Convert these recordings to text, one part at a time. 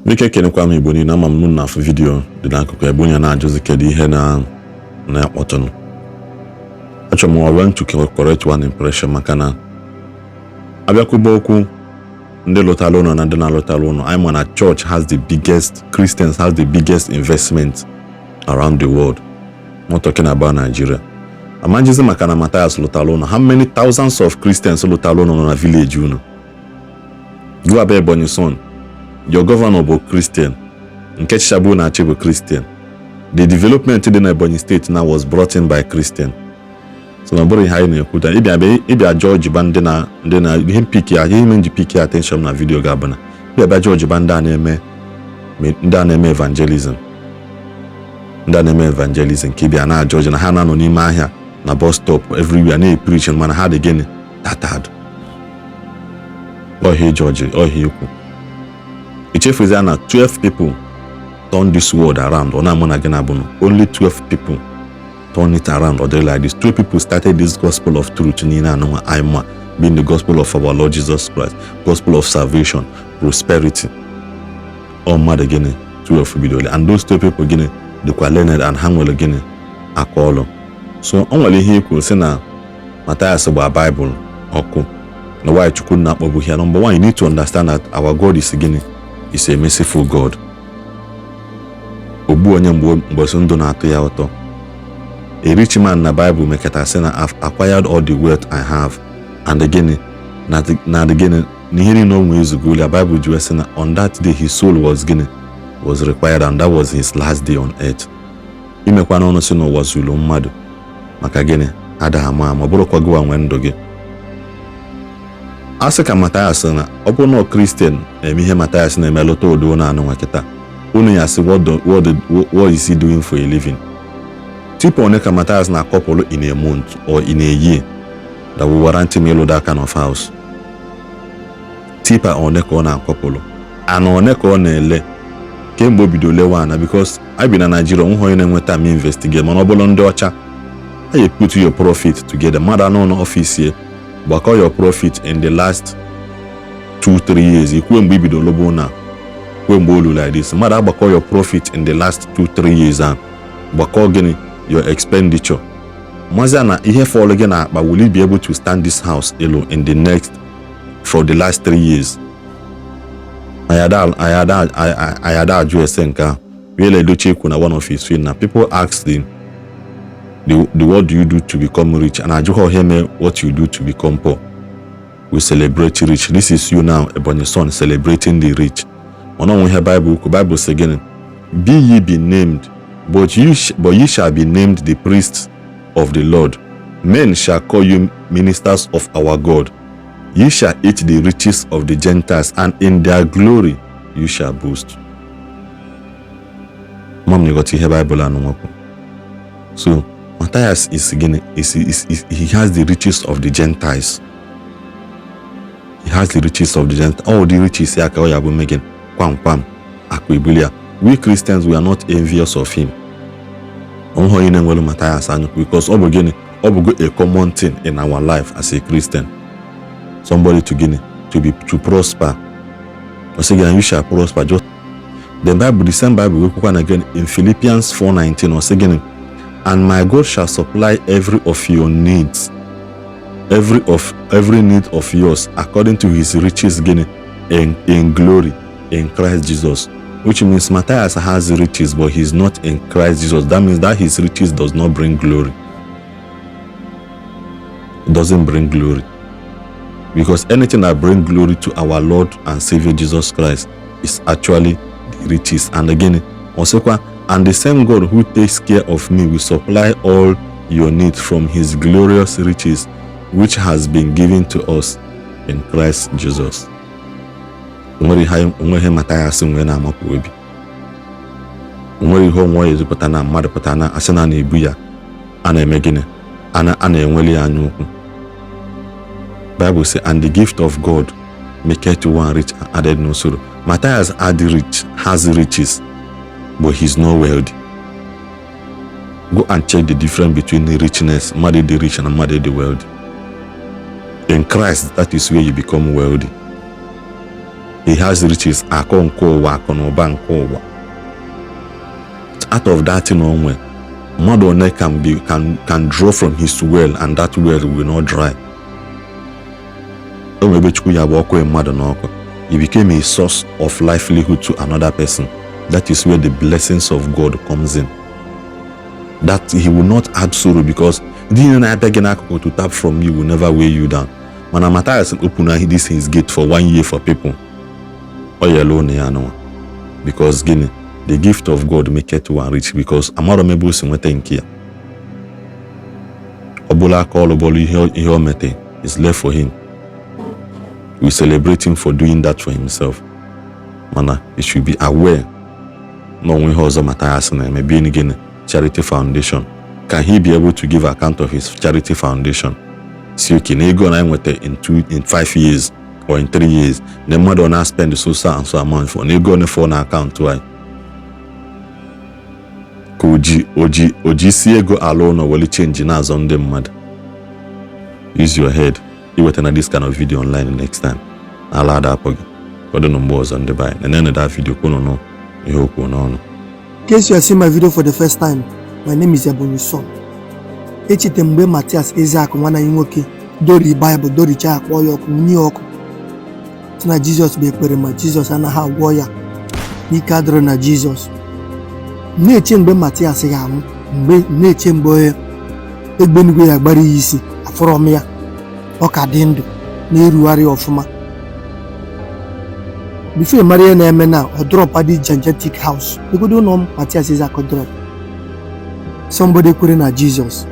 Dike kenekwa m Igbo niile ama m na afọ vidiyo dị n'akụkụ ebe onye na-ajụzi kedu ihe na-akpọtụnụ. Achọrọ m want to correct one impression maka na abịakwuba okwu ndị lụtara ụlọ na ndị na-alụtara ụlọ. I'm on a church Christians has the biggest investment around the world. I'm not talking about Nigeria. Amajizi maka na Mathias lụtara ụlọ. How many thousands of Christians lụtara ụlọ na village unu? Go abịa Ebonyi son. Your governor bụ Christian. Nke Chichabu na-achị bụ Christian. The development in Ebonyi state now was brought in by Christian. So na bụrụ ihe anyị na-ekwuta. Ịbịa George ba ndị na ihe nji piki attention na video ga-abụ na ịbịa George ba ndị a na-eme evangelism. Ndị a na-eme evangelism ka ịbịa na George na ha na-anọ n'ime ahịa na bus stop everywhere na-preach mana ha dị gịnị tatad. Ọhịa George, ọhịa ikwu. Ichefuzi na 12 people turn this world around. Only 12 people turn it around or like this. 12 people started this gospel of truth, being the gospel of our Lord Jesus Christ, gospel of salvation, prosperity. All mad again, 12 people. And those 12 people again, they were learned and hang well again. So only he could say now Mathias about Bible or no why you could not over here. Number one, you need to understand that our God is again. Is a merciful God. Obu onye mgbe ndụ na-atụ ya ụtọ. A rich man na Bible mekata sị na I've acquired all the wealth I have. And again, n'ihe niile o nwee ezugolu ya Bible ji sị na on that day his soul was required and that was his last day on earth. Imekwa n'ọnụ sị na ụwa zuru mmadụ maka gịnị ada ama ma bụrụkwa gị nwe ndụ gị. Asị ka Mathias na ọ bụrụ na Christian eme ihe Mathias na-eme lụta odo na anụ nwa kịta unu ya sị what is he doing for a living? Tipo one ka Mathias na couple in a month or in a year that will warrant him ịlụ that kind of house. Tipa one ka ọ na couple ana one ka ọ na-ele kemgbe o bido lewa na because I bi na Nigeria nwe onye na-enweta m investigate mana ọ bụrụ ndị ọcha I put your profit together mmadụ anọ n'ọfịs here. But your profit in the last 2-3 years. You can't be the lobo now. Like this. Mother, but your profit in the last 2-3 years. But your expenditure. Mazana, here for again, but will you be able to stand this house alone in the next for the last 3 years? I had address really do check on one of his film. Now people asked him. What do you do to become rich? And I do him what you do to become poor. We celebrate rich. This is you now, Ebonyi son, celebrating the rich. When we hear Bible says again, be ye be named, but ye shall be named the priests of the Lord. Men shall call you ministers of our God. Ye shall eat the riches of the Gentiles, and in their glory you shall boast. Mom, you got to hear Bible and so Mathias is he has the riches of the Gentiles. He has the riches of the Gentiles. All the riches making. We Christians, we are not envious of him. Because a common thing in our life as a Christian. Somebody to prosper. You shall prosper. Just the same Bible we can again in Philippians 4:19 or again. And my God shall supply every of your needs, every need of yours, according to his riches in glory in Christ Jesus. Which means Mathias has riches, but he's not in Christ Jesus. That means that his riches does not bring glory. It doesn't bring glory. Because anything that brings glory to our Lord and Savior Jesus Christ is actually the riches. And again, also, and the same God who takes care of me will supply all your needs from his glorious riches, which has been given to us in Christ Jesus. Mathias Bible says, and the gift of God maketh one rich and added no sorrow. Mathias has riches, but he's not wealthy. Go and check the difference between the richness, marry the rich and marry the wealthy. In Christ, that is where you become wealthy. he has riches, akọ nke ụwa, akọ na ụba nke ụwa. Out of that in onwe, mmadụ one can draw from his well, and that well will not dry. O nwebe Chukwu ya bụ ọkụ mmadụ n'ọkụ. He became a source of livelihood to another person. That is where the blessings of God comes in. That he will not add sorrow, because to tap from you will never weigh you down. When Mathias open this his gate for 1 year for people, because the gift of God make it one rich, because amaro mebu simwetenkia. Obula call obolu ihe mete is left for him. We celebrate him for doing that for himself. Mana, he should be aware. No one has a Mathias maybe in Charity Foundation. Can he be able to give account of his charity foundation? See, okay, nego na in 5 years or in 3 years. The mother not spend so and so amount for nego on the phone account. Why? Oji see go alone or will it change in as on them mad? Use your head. You will turn this kind of video online next time. I'll add up again. Got the numbers on the buy. And then that video no. You hope no. In case you are seeing my video for the first time, my name is Ebonyi Son. Echitembe Mathias Ezeaku wana yinwoke dori Bible dori cha akpo yoku ni oku. Tina Jesus be ekpere ma Jesus anaghị agwọ ya. N'ike adịrọ na Jesus. Na-eche mgbe Mathias ga-anwụ, mgbe na-eche mgbe egbenigwe ya gbara isi afọrọ ya. Ọ ka dị ndụ na-erugharị ọfụma. Before Maria na-eme na ọ drop adi gigantic house. Egodo no Mathias Ezeaku drop. Somebody kwere na Jesus.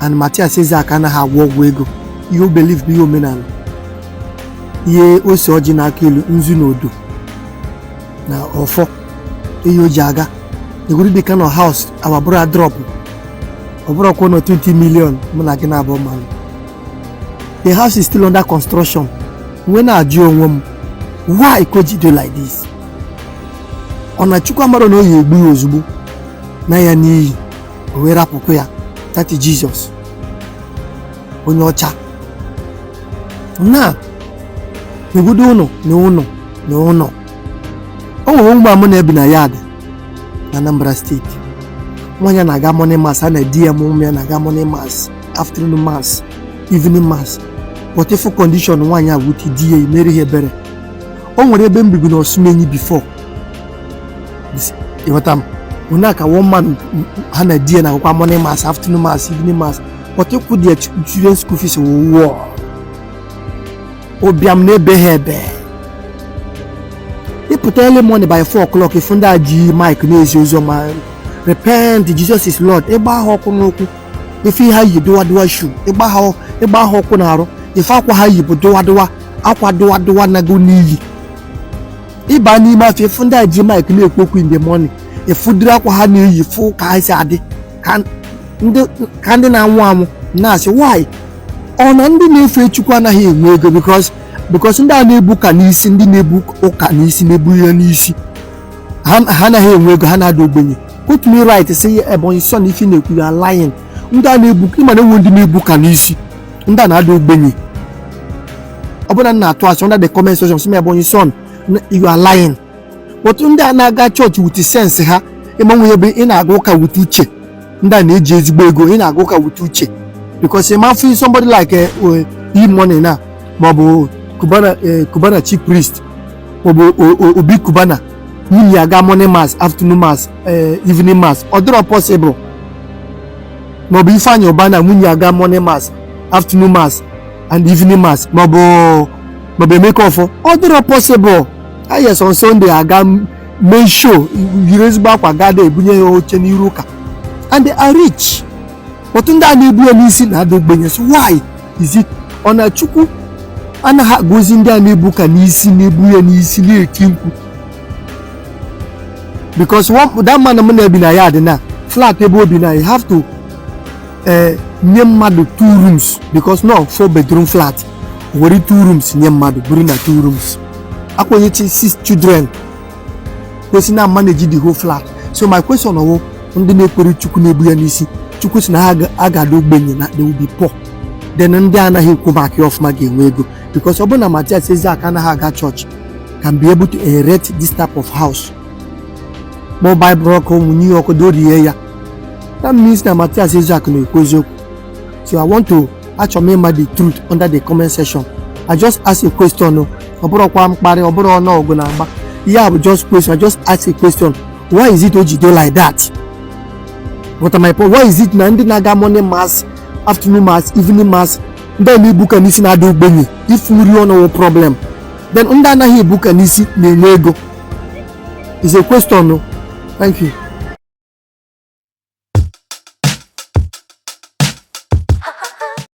And Mathias Ezeaku anaghị agwọ ọgwụ ego. You believe be omenala. Ihe ose ọjị na aka ilu nzu na odo. Na ọfọ. Ihe o ji aga. Egodo dị ka no house our brother drop. Ọ bụrụ kwa no 20 million mụ na gị na-abụ mmanụ. The house is still under construction. When I do one, why could you do like this? On a chukwamaro no ye gbu ozugbo na ya ni we rapụ ya. That is Jesus. Onye ọcha. Na egodo uno na uno. O nwe mgbe amụ na ebi na yard na Anambra State. Nwanya na-aga morning mass, na DM ụmụ ya na-aga morning mass, afternoon mass, evening mass. But if condition nwanya wuti die mere ihe bere. O nwere ebe mbibi na Osumenyi before. Iwatam. Unaka one man hana die na kwa morning mass, afternoon mass, evening mass. But you could their children's school fees war. Obiam ne behebe. They put early money by 4 o'clock. If under G Mike news use man. Repent, Jesus is Lord. Eba hokunoku. If he have you do shoe. Eba hokunaro. If akwa ha yibo akwa doa na go n'iyi. Iba ni ma fe funda ji Mike na ekpoku in the morning. If fudra akwa ha na yi fu ka isi ade. Kan ndị na-anwụ na say why? Ona ndị na-efe Chukwu anaghị enwe ego because ndị a na-ebu ka n'isi, ndị na-ebu ụka n'isi, na-ebu ya n'isi. Ha anaghị enwe ego, ha na-ada ogbenye. Put me right say Ebonyi Son if you na-ekwu ya lying. Ndị a na-ebu ịma na enwe ndị na-ebu ka n'isi. Ndị a na-ada ogbenye. Ọbụna na-atụ asị under the comment section say Ebonyi Son you are lying. But ndị a na-aga church with sense ha ịmanwe ebe ị na-aga ụka with uche. Ndị a na-eji ezigbo ego ị na-aga ụka with uche. Because man feel somebody like money na maọbụ Cubana chief priest maọbụ Obi Cubana nwunye aga morning mass, afternoon mass, evening mass. Ọ dịrọ possible. Maọbụ Ifeanyi Ụbana nwunye aga morning mass, afternoon mass and evening mass. Maọbụ Emeka Ọfọ. Ọ dịrọ possible. Yes, on Sunday aga main show yiri ezigbo akwa gada ebunye ya oche n'iru ụka. And they are rich. But ndị a na-ebu ya n'isi na-ada ogbenye. So why is it ọ na Chukwu anaghị agọzi ndị a na-ebu ka n'isi, na-ebu ya n'isi na-eti mkpu? Because that man m na-ebi na ya dị na flat ebe obi na you have to nye mmadụ 2 rooms because no 4 bedroom flat were 2 rooms nye mmadụ buru na 2 rooms. Akwenye 6 children kwesị na manage the whole flat. So my question ọwụ ndị na-ekwere Chukwu na-ebu ya n'isi, Chukwu si na ha agada ogbenye na they will be poor. Then ndị anaghị ekwu maka ọfụma ga-enwe ego because ọ bụ na Mathias Ezeaku anaghị aga church can be able to erect this type of house. Mobile broker New York do the area. That means that Mathias Ezeaku na-ekwu eziokwu. So I want to actually remember the truth under the comment section. I just ask a question. Yeah, I will just question. I just ask a question. Why is it Ojido like that? What am I? Why is it Nandi Naga morning mass, afternoon mass, evening mass? Then we book and listen do benny. If we don't know problem, then under na he book and listen nego. Is a question. No, thank you.